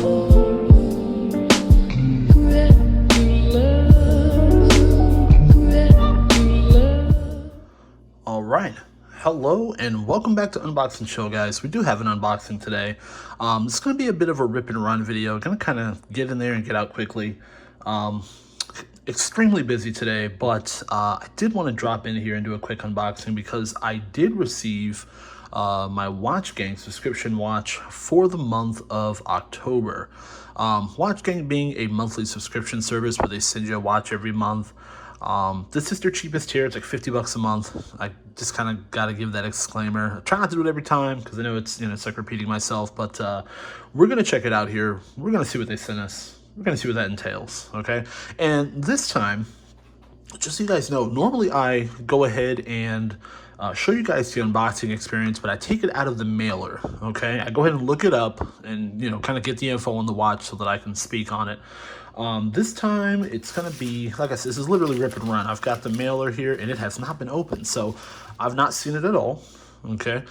All right, hello and welcome back to Unboxing Show, guys. We do have an unboxing today. It's going to be a bit of a rip and run video. Going to kind of get in there and get out quickly. Extremely busy today, but I did want to drop in here and do a quick unboxing because I did receive my Watch Gang subscription watch for the month of October. Watch Gang being a monthly subscription service where they send you a watch every month. This is their cheapest tier. It's like $50 a month. I just kind of got to give that disclaimer. I try not to do it every time because I know it's, it's like repeating myself, but we're going to check it out here. We're going to see what they sent us. We're going to see what that entails, okay? And this time, just so you guys know, normally I go ahead and show you guys the unboxing experience, but I take it out of the mailer, okay? I go ahead and look it up and, kind of get the info on the watch so that I can speak on it. This time, it's going to be, like I said, this is literally rip and run. I've got the mailer here, and it has not been opened, so I've not seen it at all, okay?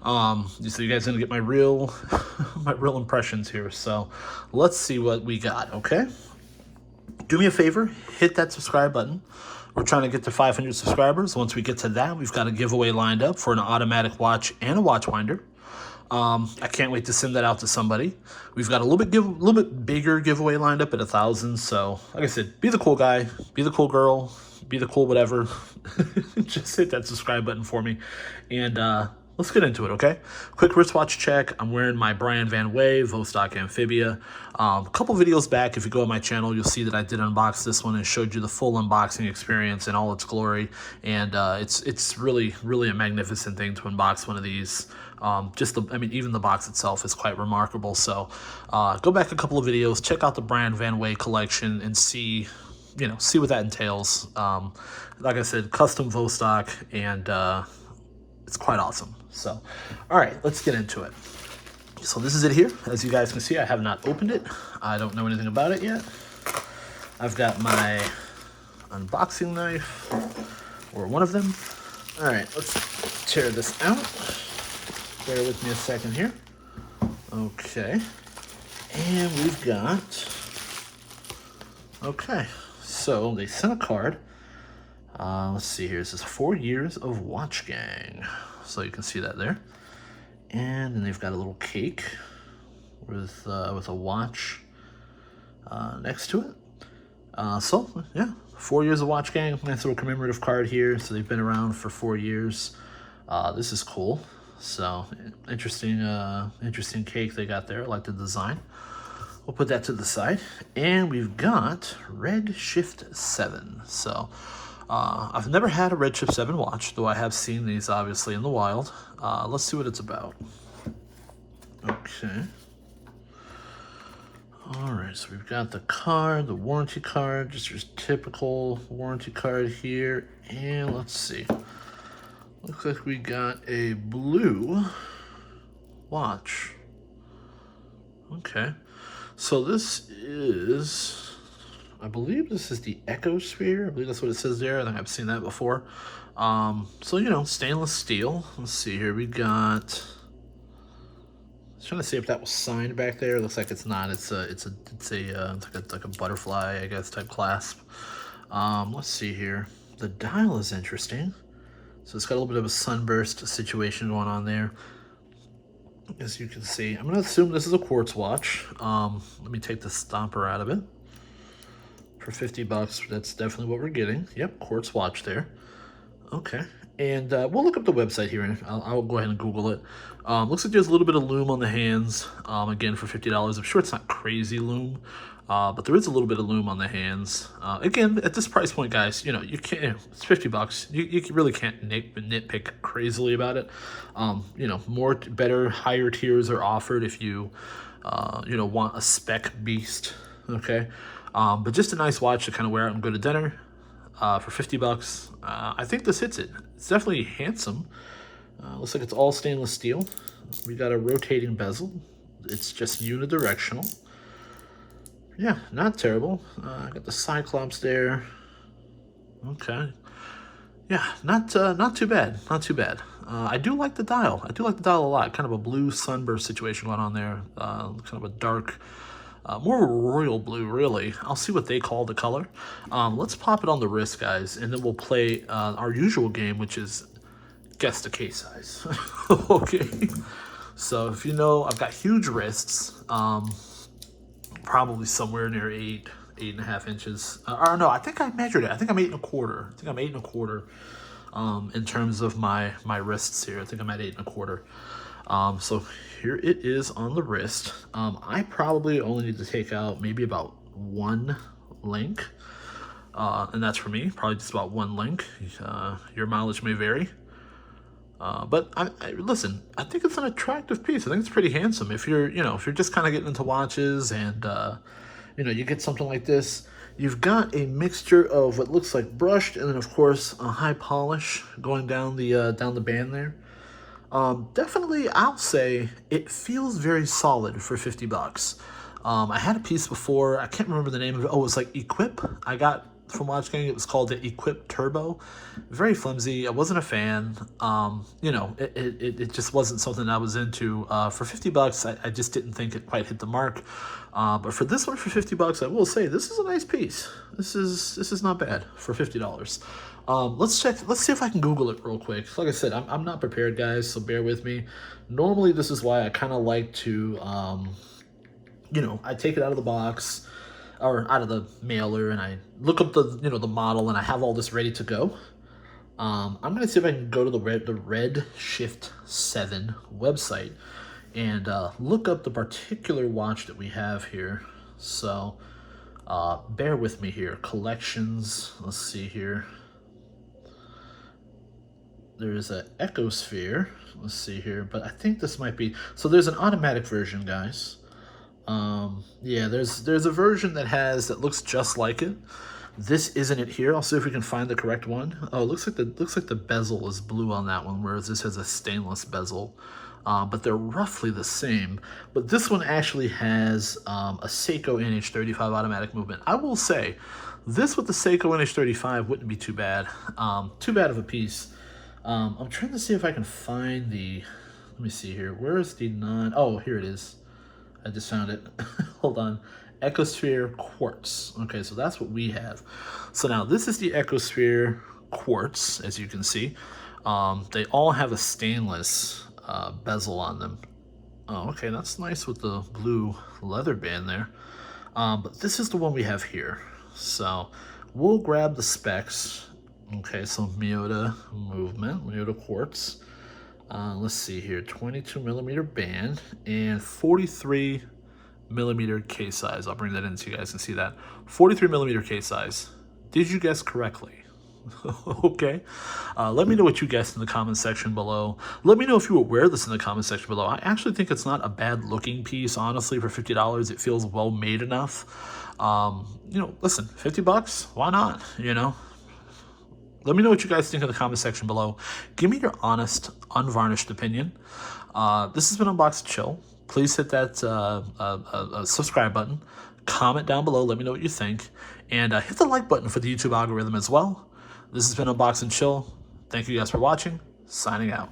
So you guys are going to get my real, my real impressions here, so let's see what we got, okay? Do me a favor, hit that subscribe button. We're trying to get to 500 subscribers. Once we get to that, we've got a giveaway lined up for an automatic watch and a watch winder. I can't wait to send that out to somebody. We've got a little bit bigger giveaway lined up at 1,000. So, like I said, be the cool guy, be the cool girl, be the cool whatever. Just hit that subscribe button for me, and let's get into it, okay? Quick wristwatch check. I'm wearing my Brian Van Way Vostok Amphibia. A couple videos back, if you go on my channel, you'll see that I did unbox this one and showed you the full unboxing experience in all its glory. And it's really, really a magnificent thing to unbox one of these. Even the box itself is quite remarkable. So go back a couple of videos, check out the Brian Van Way collection and see what that entails. Like I said, custom Vostok, and it's quite awesome. So, all right, let's get into it. So this is it here. As you guys can see, I have not opened it. I don't know anything about it yet. I've got my unboxing knife, or one of them. All right, let's tear this out. Bear with me a second here. Okay, and we've got, okay, so they sent a card. Let's see here. This is 4 years of Watch Gang. So you can see that there. And then they've got a little cake with a watch next to it. So, yeah, 4 years of Watch Gang. Nice little commemorative card here. So they've been around for 4 years. This is cool. So, interesting cake they got there. I like the design. We'll put that to the side. And we've got Redshift 7. So, I've never had a Redshift 7 watch, though I have seen these obviously in the wild. Let's see what it's about. Okay. Alright, so we've got the card, the warranty card, just your typical warranty card here. And let's see. Looks like we got a blue watch. Okay. So this is, I believe this is the Ecosphere. I believe that's what it says there. I think I've seen that before. So, stainless steel. Let's see here. We got, I was trying to see if that was signed back there. It looks like it's not. It's like a butterfly, I guess, type clasp. Let's see here. The dial is interesting. So it's got a little bit of a sunburst situation going on there. As you can see, I'm going to assume this is a quartz watch. Let me take the stopper out of it. For $50, that's definitely what we're getting. Yep, quartz watch there. Okay, and we'll look up the website here, and I'll go ahead and Google it. Looks like there's a little bit of lume on the hands. Again, for $50. I'm sure it's not crazy lume, but there is a little bit of lume on the hands. Again, at this price point, guys, you can't. It's $50. You really can't nitpick crazily about it. Better, higher tiers are offered if you, want a spec beast. Okay. But just a nice watch to kind of wear out and go to dinner for $50. I think this hits it. It's definitely handsome. Looks like it's all stainless steel. We got a rotating bezel. It's just unidirectional. Yeah, not terrible. I got the Cyclops there. Okay. Yeah, not too bad. Not too bad. I do like the dial. I do like the dial a lot. Kind of a blue sunburst situation going on there. Kind of a dark more of a royal blue, really. I'll see what they call the color. Let's pop it on the wrist, guys, and then we'll play our usual game, which is guess the case size. Okay. So if you know, I've got huge wrists, probably somewhere near 8.5 inches. Or no, I think I measured it. I think I'm 8.25. I think I'm 8.25 in terms of my wrists here. I think I'm at 8.25. So here it is on the wrist. I probably only need to take out maybe about one link. And that's for me, probably just about one link. Your mileage may vary. But listen, I think it's an attractive piece. I think it's pretty handsome. If you're, if you're just kind of getting into watches and, you get something like this, you've got a mixture of what looks like brushed and then of course a high polish going down the band there. Definitely, I'll say it feels very solid for 50 bucks. I had a piece before, I can't remember the name of it. Oh, it was like Equip. I got from Watch Gang, it was called the Equip Turbo. Very flimsy. I wasn't a fan. It just wasn't something I was into. For 50 bucks, I just didn't think it quite hit the mark. But for this one, for 50 bucks, I will say this is a nice piece. This is not bad for $50. Let's check. Let's see if I can Google it real quick. Like I said, I'm not prepared, guys, so bear with me. Normally, this is why I kind of like to, I take it out of the box or out of the mailer and I look up the model and I have all this ready to go. I'm gonna see if I can go to the Red Shift 7 website and look up the particular watch that we have here. So bear with me here. Collections. Let's see here. There's an Ecosphere. Let's see here, but I think this might be. So there's an automatic version, guys. Yeah, there's a version that looks just like it. This isn't it here. I'll see if we can find the correct one. Oh, it looks like the bezel is blue on that one, whereas this has a stainless bezel. But they're roughly the same. But this one actually has a Seiko NH35 automatic movement. I will say, this with the Seiko NH35 wouldn't be too bad. Too bad of a piece. I'm trying to see if I can find the. Let me see here. Where is the non? Oh, here it is. I just found it. Hold on. Ecosphere Quartz. Okay, so that's what we have. So now this is the Ecosphere Quartz, as you can see. They all have a stainless bezel on them. Oh, okay, that's nice with the blue leather band there. But this is the one we have here. So we'll grab the specs. Okay, so Miyota movement, Miyota Quartz. Let's see here, 22 millimeter band and 43 millimeter case size. I'll bring that in so you guys can see that. 43 millimeter case size. Did you guess correctly? Okay. Let me know what you guessed in the comment section below. Let me know if you wear this in the comment section below. I actually think it's not a bad looking piece, honestly, for $50. It feels well made enough. Listen, 50 bucks, why not, Let me know what you guys think in the comment section below. Give me your honest, unvarnished opinion. This has been Unbox and Chill. Please hit that subscribe button. Comment down below. Let me know what you think. And hit the like button for the YouTube algorithm as well. This has been Unbox and Chill. Thank you guys for watching. Signing out.